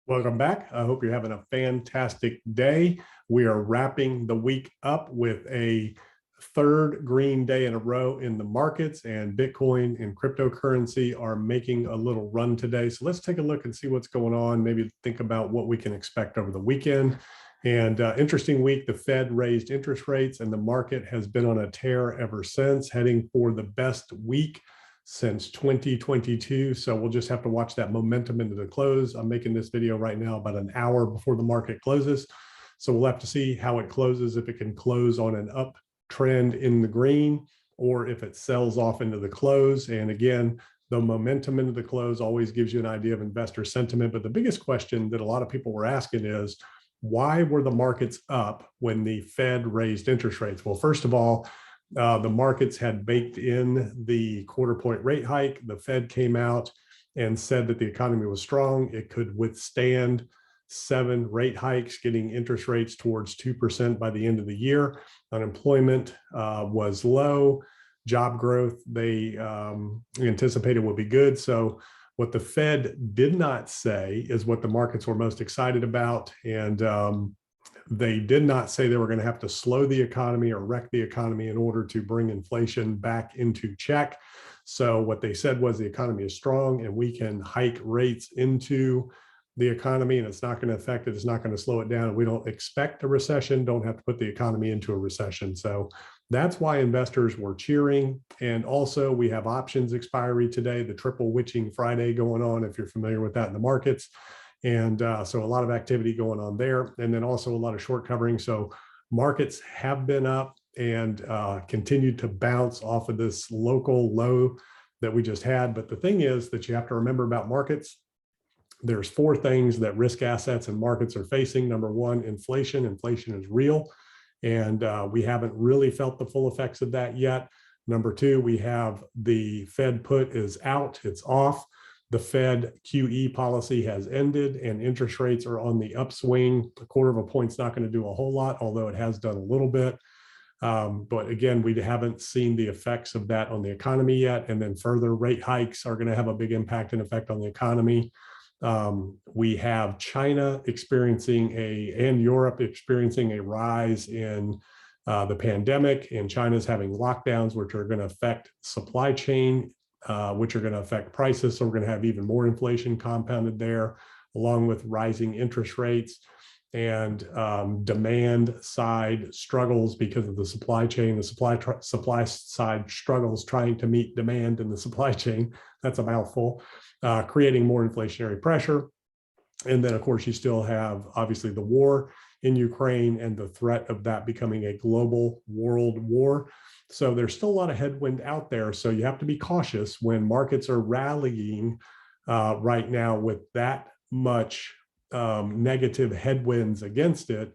Welcome back. I hope you're having a fantastic day. We are wrapping the week up with a third green day in a row in the markets, and Bitcoin and cryptocurrency are making a little run today. So let's take a look and see what's going on. Maybe think about what we can expect over the weekend. And interesting week, the Fed raised interest rates and the market has been on a tear ever since, heading for the best week since 2022. So we'll just have to watch that momentum into the close. I'm making this video right now about an hour before the market closes. So we'll have to see how it closes, if it can close on an uptrend in the green, or if it sells off into the close. And again, the momentum into the close always gives you an idea of investor sentiment. But the biggest question that a lot of people were asking is, why were the markets up when the Fed raised interest rates? Well, first of all, the markets had baked in the quarter-point rate hike. The Fed came out and said that the economy was strong. It could withstand 7 rate hikes, getting interest rates towards 2% by the end of the year. Unemployment was low. Job growth, they anticipated would be good. So what the Fed did not say is what the markets were most excited about. And they did not say they were going to have to slow the economy or wreck the economy in order to bring inflation back into check. So what they said was the economy is strong and we can hike rates into the economy and it's not going to affect it. It's not going to slow it down. We don't expect a recession, don't have to put the economy into a recession. So that's why investors were cheering. And also we have options expiry today, the triple witching Friday going on, if you're familiar with that in the markets. And so a lot of activity going on there, and then also a lot of short covering. So markets have been up and continued to bounce off of this local low that we just had. But the thing is that you have to remember about markets, there's 4 things that risk assets and markets are facing. Number 1, inflation. Inflation is real, and we haven't really felt the full effects of that yet. Number 2, we have the Fed put is out, it's off. The Fed QE policy has ended and interest rates are on the upswing. A quarter of a point's not going to do a whole lot, although it has done a little bit. But again, we haven't seen the effects of that on the economy yet. And then further rate hikes are going to have a big impact and effect on the economy. We have China experiencing and Europe experiencing a rise in the pandemic, and China's having lockdowns, which are going to affect supply chain, which are going to affect prices. So we're going to have even more inflation compounded there, along with rising interest rates and demand side struggles because of the supply chain. The supply side struggles trying to meet demand in the supply chain. That's a mouthful, creating more inflationary pressure. And then, of course, you still have, obviously, the war in Ukraine and the threat of that becoming a global world war. So there's still a lot of headwind out there. So you have to be cautious when markets are rallying right now with that much negative headwinds against it.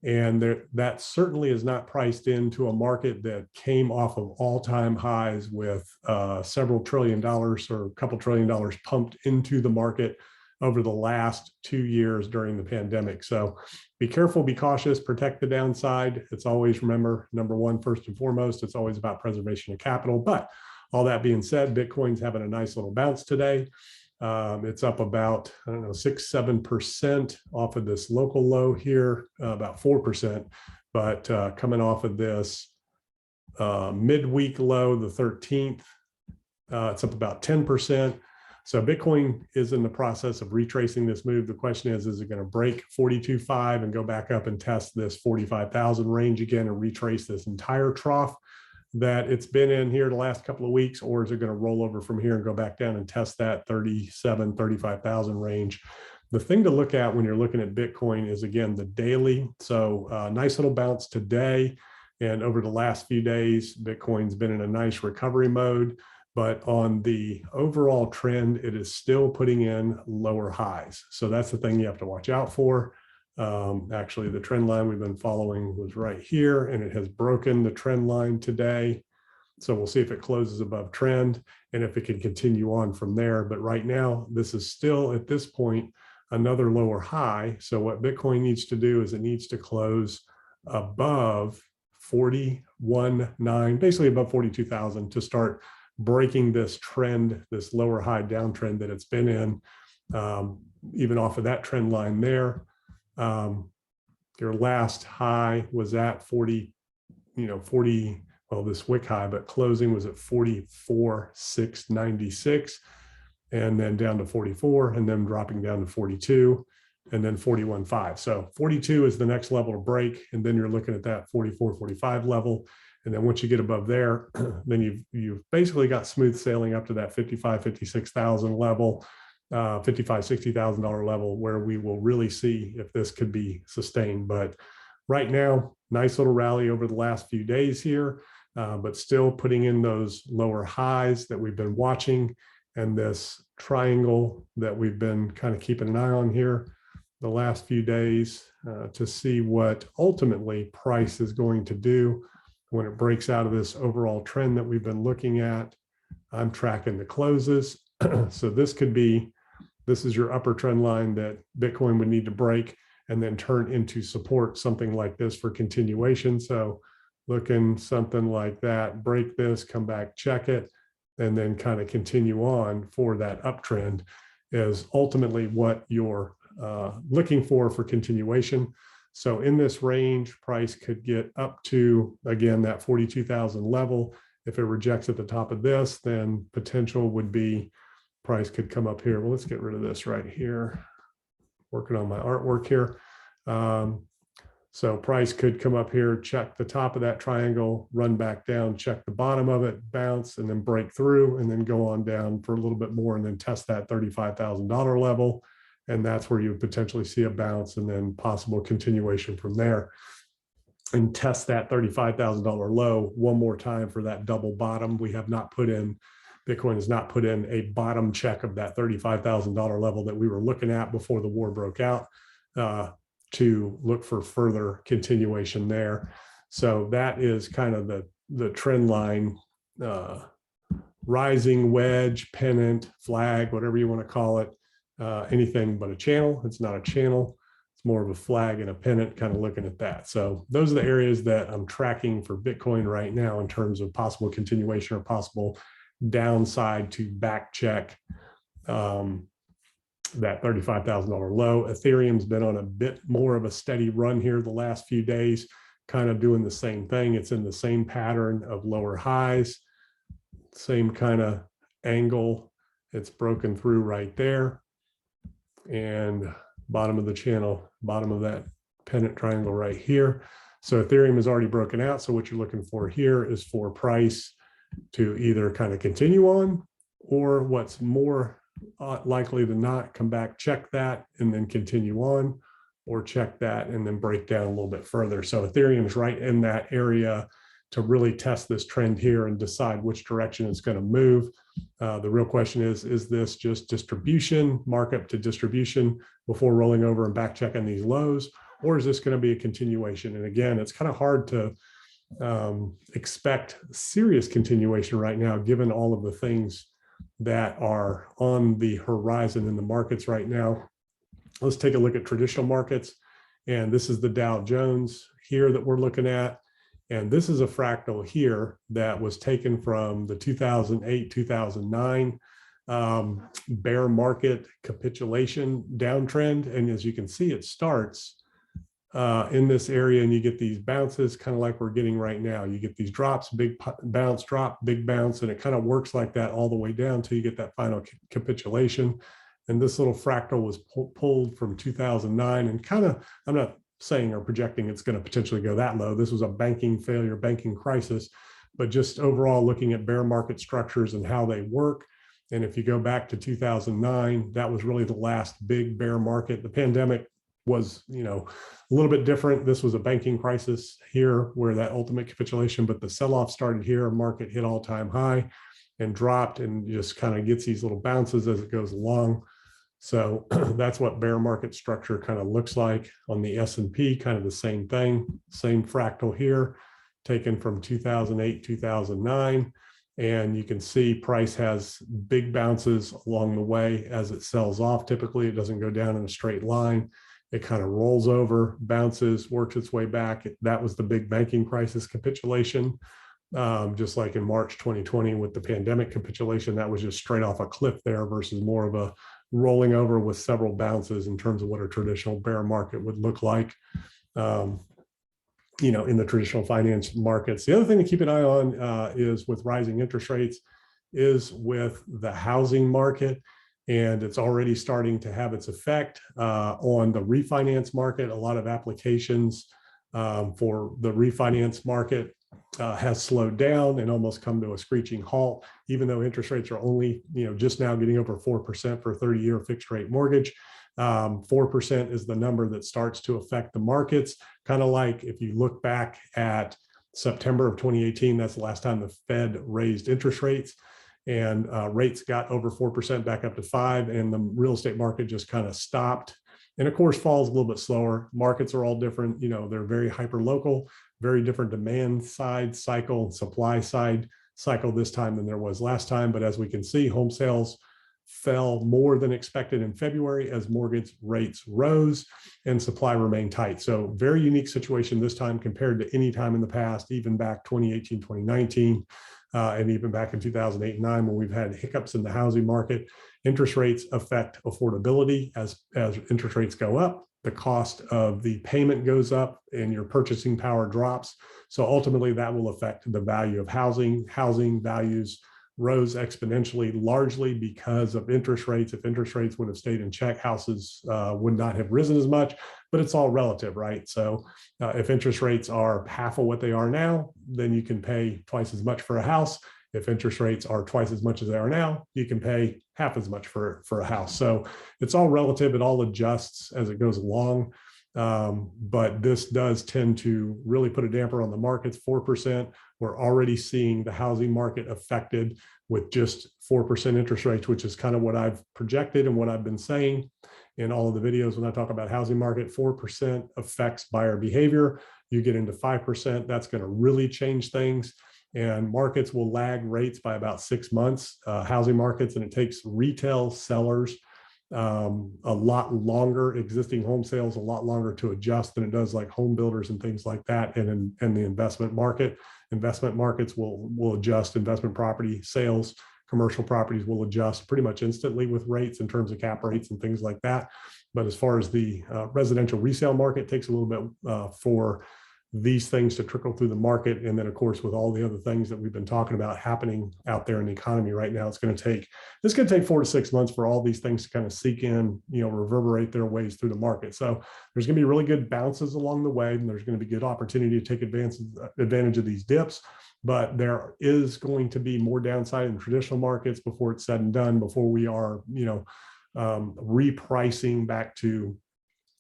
And that certainly is not priced into a market that came off of all-time highs with several $1 trillion or a couple $1 trillion pumped into the market over the last 2 years during the pandemic. So be careful, be cautious, protect the downside. It's always, remember, number 1, first and foremost, it's always about preservation of capital. But all that being said, Bitcoin's having a nice little bounce today. It's up about, 6-7% off of this local low here, about 4%, but coming off of this midweek low, the 13th, it's up about 10%. So Bitcoin is in the process of retracing this move. The question is it going to break 42.5 and go back up and test this 45,000 range again and retrace this entire trough that it's been in here the last couple of weeks, or is it going to roll over from here and go back down and test that 35,000 range? The thing to look at when you're looking at Bitcoin is, again, the daily. So nice little bounce today. And over the last few days, Bitcoin's been in a nice recovery mode. But on the overall trend, it is still putting in lower highs. So that's the thing you have to watch out for. Actually, the trend line we've been following was right here, and it has broken the trend line today. So we'll see if it closes above trend and if it can continue on from there. But right now, this is still, at this point, another lower high. So what Bitcoin needs to do is it needs to close above 41.9, basically above 42,000 to start breaking this trend, this lower high downtrend that it's been in. Even off of that trend line there, your last high was at 40, 40, well, this wick high, but closing was at 44,696, and then down to 44, and then dropping down to 42, and then 41.5. So 42 is the next level to break, and then you're looking at that 44, 45 level. And then once you get above there, then you've basically got smooth sailing up to that 55, 56,000 level, $55,000, $60,000 level, where we will really see if this could be sustained. But right now, nice little rally over the last few days here, but still putting in those lower highs that we've been watching, and this triangle that we've been kind of keeping an eye on here the last few days to see what ultimately price is going to do when it breaks out of this overall trend that we've been looking at. I'm tracking the closes. So this is your upper trend line that Bitcoin would need to break and then turn into support, something like this for continuation. So looking something like that, break this, come back, check it, and then kind of continue on for that uptrend is ultimately what you're looking for continuation. So in this range, price could get up to, again, that 42,000 level. If it rejects at the top of this, then potential would be price could come up here. Well, let's get rid of this right here. Working on my artwork here. So price could come up here, check the top of that triangle, run back down, check the bottom of it, bounce, and then break through, and then go on down for a little bit more, and then test that $35,000 level. And that's where you would potentially see a bounce and then possible continuation from there. And test that $35,000 low one more time for that double bottom. We have not put in, Bitcoin has not put in a bottom check of that $35,000 level that we were looking at before the war broke out to look for further continuation there. So that is kind of the trend line, rising wedge, pennant, flag, whatever you want to call it. Anything but a channel. It's not a channel. It's more of a flag and a pennant, kind of looking at that. So those are the areas that I'm tracking for Bitcoin right now in terms of possible continuation or possible downside to back check that $35,000 low. Ethereum's been on a bit more of a steady run here the last few days, kind of doing the same thing. It's in the same pattern of lower highs, same kind of angle. It's broken through right there. And bottom of the channel, bottom of that pennant triangle right here. So Ethereum is already broken out. So what you're looking for here is for price to either kind of continue on, or what's more likely than not, come back, check that, and then continue on, or check that and then break down a little bit further. So Ethereum is right in that area to really test this trend here and decide which direction it's going to move. The real question is this just distribution, markup to distribution before rolling over and back checking these lows, or is this going to be a continuation? And again, it's kind of hard to expect serious continuation right now, given all of the things that are on the horizon in the markets right now. Let's take a look at traditional markets. And this is the Dow Jones here that we're looking at. And this is a fractal here that was taken from the 2008, 2009 bear market capitulation downtrend. And as you can see, it starts in this area, and you get these bounces, kind of like we're getting right now. You get these drops, big bounce, drop, big bounce, and it kind of works like that all the way down until you get that final capitulation. And this little fractal was pulled from 2009, and kind of, I'm not saying or projecting it's going to potentially go that low. This was a banking failure, banking crisis, but just overall looking at bear market structures and how they work. And if you go back to 2009, that was really the last big bear market. The pandemic was, a little bit different. This was a banking crisis here where that ultimate capitulation, but the sell-off started here. Market hit all-time high and dropped, and just kind of gets these little bounces as it goes along. So that's what bear market structure kind of looks like. On the S&P, kind of the same thing, same fractal here, taken from 2008, 2009. And you can see price has big bounces along the way as it sells off. Typically, it doesn't go down in a straight line. It kind of rolls over, bounces, works its way back. That was the big banking crisis capitulation. Just like in March 2020 with the pandemic capitulation, that was just straight off a cliff there versus more of rolling over with several bounces in terms of what a traditional bear market would look like. In the traditional finance markets. The other thing to keep an eye on is with rising interest rates is with the housing market. And it's already starting to have its effect on the refinance market. A lot of applications for the refinance market has slowed down and almost come to a screeching halt, even though interest rates are only, just now getting over 4% for a 30-year fixed rate mortgage. 4% is the number that starts to affect the markets. Kind of like if you look back at September of 2018, that's the last time the Fed raised interest rates, and rates got over 4% back up to 5%, and the real estate market just kind of stopped. And of course, falls a little bit slower. Markets are all different. They're very hyper local, very different demand side cycle, supply side cycle this time than there was last time. But as we can see, home sales fell more than expected in February as mortgage rates rose and supply remained tight. So very unique situation this time compared to any time in the past, even back 2018, 2019, and even back in 2008 and 9 when we've had hiccups in the housing market. Interest rates affect affordability. As interest rates go up, the cost of the payment goes up and your purchasing power drops. So ultimately that will affect the value of housing. Housing values rose exponentially, largely because of interest rates. If interest rates would have stayed in check, houses would not have risen as much, but it's all relative, right? So if interest rates are half of what they are now, then you can pay twice as much for a house. If interest rates are twice as much as they are now, you can pay half as much for a house. So it's all relative. It all adjusts as it goes along. But this does tend to really put a damper on the markets. 4%. We're already seeing the housing market affected with just 4% interest rates, which is kind of what I've projected and what I've been saying in all of the videos when I talk about housing market. 4% affects buyer behavior. You get into 5%, that's going to really change things. And markets will lag rates by about 6 months, housing markets, and it takes retail sellers a lot longer, existing home sales a lot longer to adjust than it does like home builders and things like that. And in the investment markets will adjust. Investment property sales, commercial properties will adjust pretty much instantly with rates in terms of cap rates and things like that. But as far as the residential resale market, it takes a little bit for these things to trickle through the market. And then of course, with all the other things that we've been talking about happening out there in the economy right now, it's going to take 4 to 6 months for all these things to kind of seek in, reverberate their ways through the market. So there's going to be really good bounces along the way, and there's going to be good opportunity to take advantage of these dips. But there is going to be more downside in traditional markets before it's said and done, before we are, repricing back to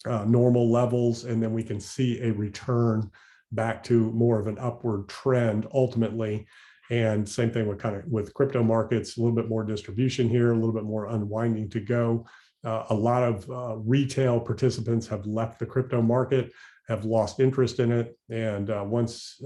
normal levels, and then we can see a return back to more of an upward trend ultimately. And same thing with crypto markets, a little bit more distribution here, a little bit more unwinding to go. A lot of retail participants have left the crypto market, have lost interest in it, and once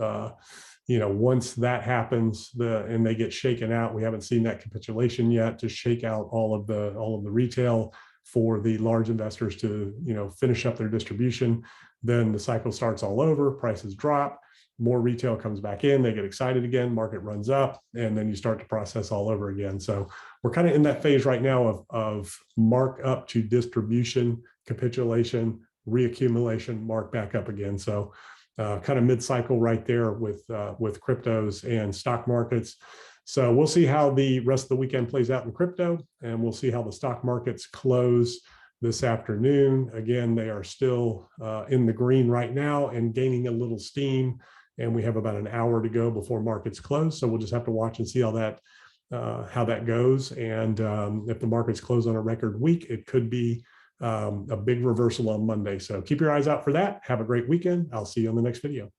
that happens, and they get shaken out, we haven't seen that capitulation yet to shake out all of the retail for the large investors to finish up their distribution. Then the cycle starts all over, prices drop, more retail comes back in, they get excited again, market runs up, and then you start to process all over again. So we're kind of in that phase right now of mark up to distribution, capitulation, reaccumulation, mark back up again. So kind of mid-cycle right there with cryptos and stock markets. So we'll see how the rest of the weekend plays out in crypto, and we'll see how the stock markets close this afternoon. Again, they are still in the green right now and gaining a little steam, and we have about an hour to go before markets close. So we'll just have to watch and see how that goes. And if the markets close on a record week, it could be a big reversal on Monday. So keep your eyes out for that. Have a great weekend. I'll see you on the next video.